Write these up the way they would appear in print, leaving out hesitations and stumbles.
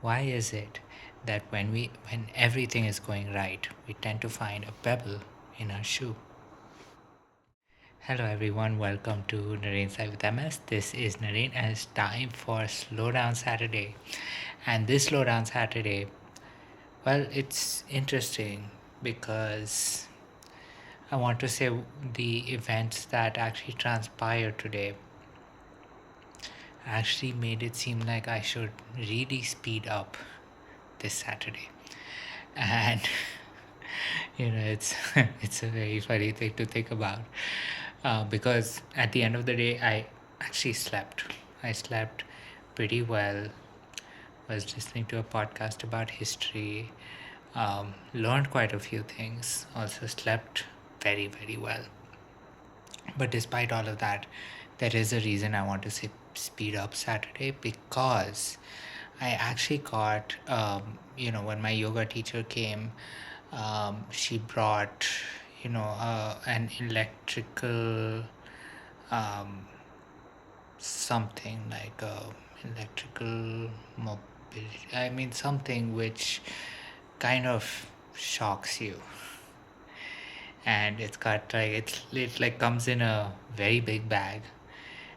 Why is it that when everything is going right, we tend to find a pebble in our shoe? Hello everyone, welcome to Narain's Live with MS. This is Narain and it's time for Slowdown Saturday. And this Slowdown Saturday, well, it's interesting because I want to say the events that actually transpired today actually made it seem like I should really speed up this Saturday. And it's it's a very funny thing to think about because at the end of the day, I actually slept. I slept pretty well. Was listening to a podcast about history. Learned quite a few things. Also slept very well. But despite all of that, there is a reason I want to say speed up Saturday because I actually got, when my yoga teacher came, she brought, an electrical something like a electrical mobility. I mean, something which kind of shocks you. And it's got like it like comes in a very big bag,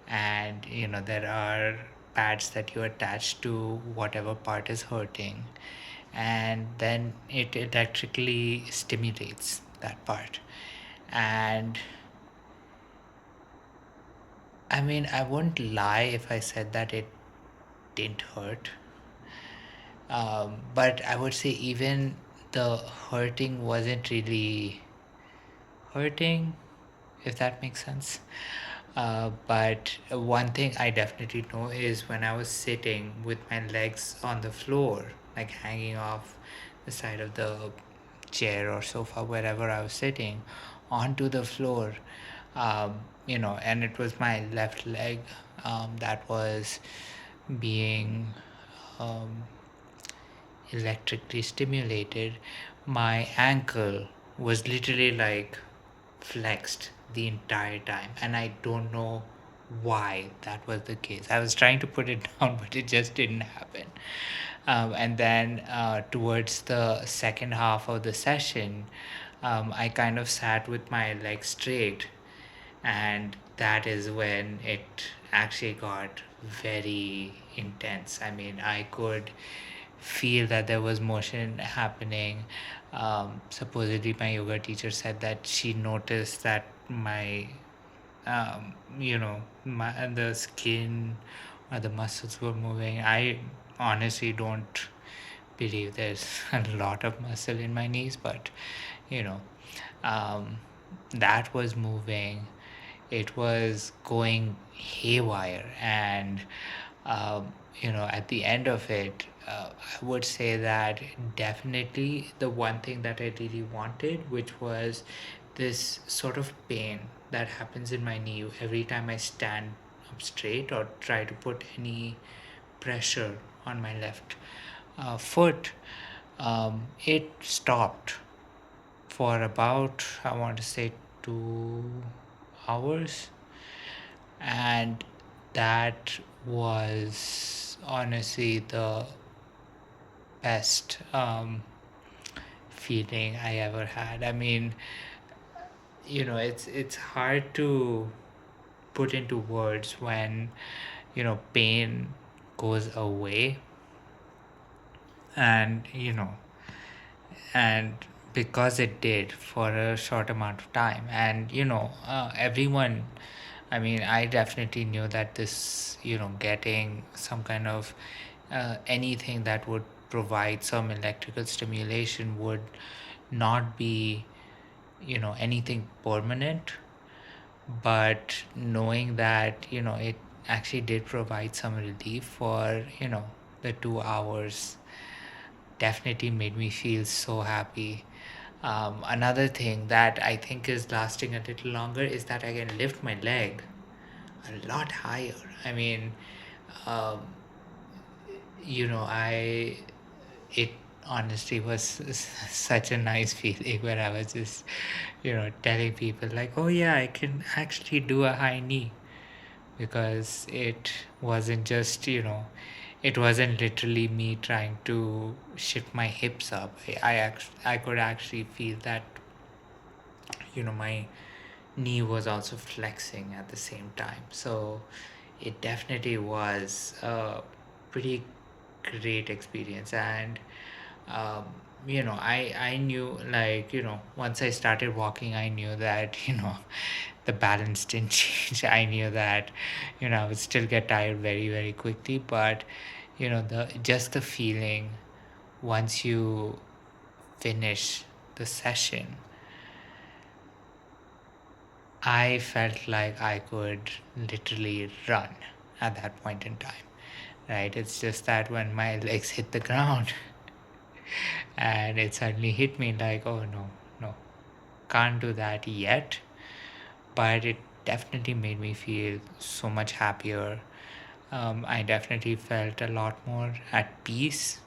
and there are pads that you attach to whatever part is hurting, and then it electrically stimulates that part. And I mean, I wouldn't lie if I said that it didn't hurt, but I would say even the hurting wasn't really hurting, if that makes sense. But one thing I definitely know is when I was sitting with my legs on the floor, like hanging off the side of the chair or sofa, wherever I was sitting, onto the floor, and it was my left leg that was being um, electrically stimulated. My ankle was literally like flexed the entire time, and I don't know why that was the case. I was trying to put it down, but it just didn't happen. And then towards the second half of the session, I kind of sat with my legs straight, and that is when it actually got very intense. I mean, I could feel that there was motion happening. Supposedly, my yoga teacher said that she noticed that my, the skin or the muscles were moving. I honestly don't believe there's a lot of muscle in my knees, but you know, um, that was moving. It was going haywire, and at the end of it, I would say that definitely the one thing that I really wanted, which was this sort of pain that happens in my knee every time I stand up straight or try to put any pressure on my left foot. It stopped for about, I want to say, 2 hours, and that was honestly the best feeling I ever had. I mean, it's hard to put into words when pain goes away, and and because it did for a short amount of time, and everyone, I mean, I definitely knew that this, getting some kind of anything that would provide some electrical stimulation would not be, anything permanent. But knowing that, it actually did provide some relief for, the 2 hours definitely made me feel so happy. Another thing that I think is lasting a little longer is that I can lift my leg a lot higher. I mean, um, I it honestly was such a nice feeling where I was just, telling people like, oh yeah, I can actually do a high knee, because it wasn't just it wasn't literally me trying to shift my hips up. I could actually feel that, my knee was also flexing at the same time. So it definitely was a pretty great experience. And um, I knew, like, once I started walking, I knew that the balance didn't change. I knew that I would still get tired very, very quickly, but the feeling once you finish the session, I felt like I could literally run at that point in time, right? It's just that when my legs hit the ground and it suddenly hit me like, oh no, no, can't do that yet. But it definitely made me feel so much happier. I definitely felt a lot more at peace.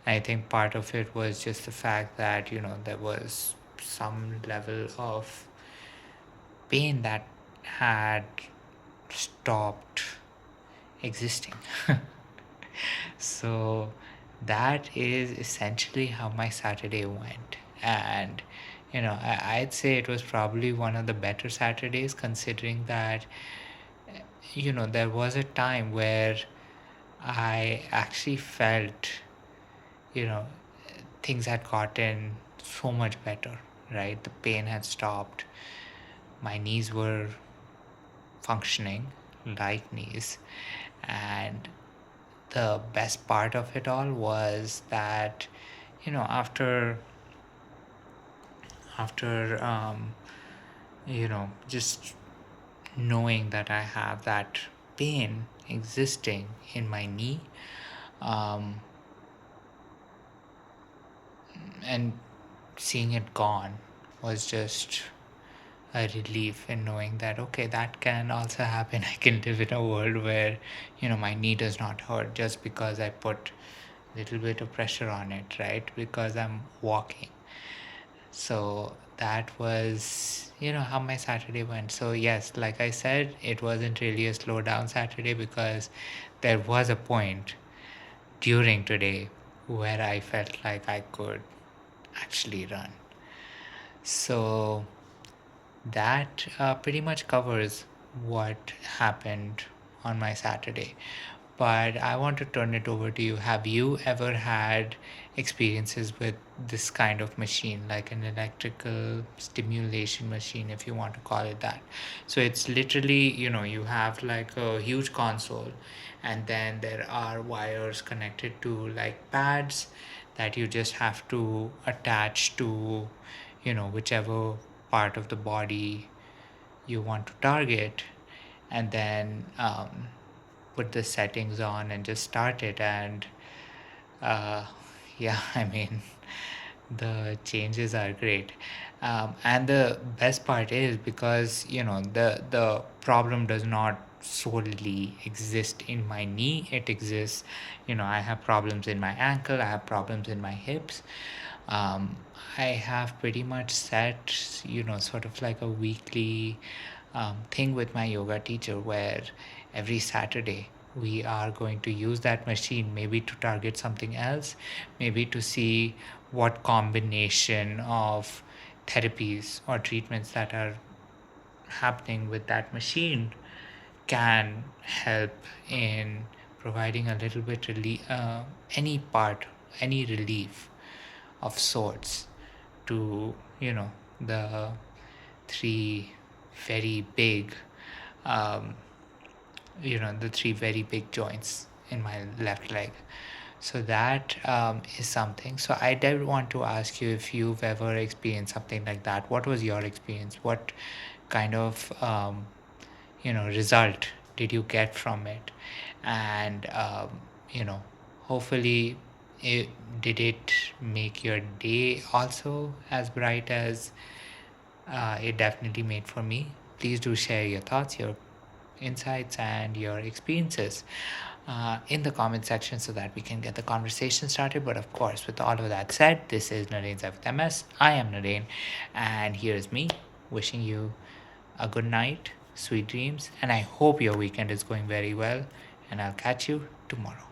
I think part of it was just the fact that, there was some level of pain that had stopped existing. So that is essentially how my Saturday went. And, I'd say it was probably one of the better Saturdays, considering that, there was a time where I actually felt, you know, things had gotten so much better, right? The pain had stopped. My knees were functioning like knees. And the best part of it all was that, after just knowing that I have that pain existing in my knee, um, and seeing it gone was just a relief in knowing that, okay, that can also happen. I can live in a world where my knee does not hurt just because I put a little bit of pressure on it, right? Because I'm walking. So that was how my Saturday went. So yes, like I said, it wasn't really a slow down Saturday, because there was a point during today where I felt like I could actually run. So that pretty much covers what happened on my Saturday. But I want to turn it over to you. Have you ever had experiences with this kind of machine, like an electrical stimulation machine, if you want to call it that? So it's literally, you have like a huge console, and then there are wires connected to like pads that you just have to attach to, whichever part of the body you want to target, and then put the settings on and just start it. And uh, yeah, I mean, the changes are great. And the best part is, because the problem does not solely exist in my knee. It exists, I have problems in my ankle, I have problems in my hips. um, I have pretty much set, sort of like a weekly thing with my yoga teacher, where every Saturday we are going to use that machine, maybe to target something else, maybe to see what combination of therapies or treatments that are happening with that machine can help in providing a little bit any part, any relief of sorts to the three very big um, the three very big joints in my left leg. So that is something. So I did want to ask you if you've ever experienced something like that. What was your experience? What kind of result did you get from it? And you know hopefully it did it make your day also as bright as it definitely made for me. Please do share your thoughts, your insights, and your experiences in the comment section, so that we can get the conversation started. But of course, with all of that said, this is Narain's with MS. I am Narain, and here's me wishing you a good night, sweet dreams, and I hope your weekend is going very well. And I'll catch you tomorrow.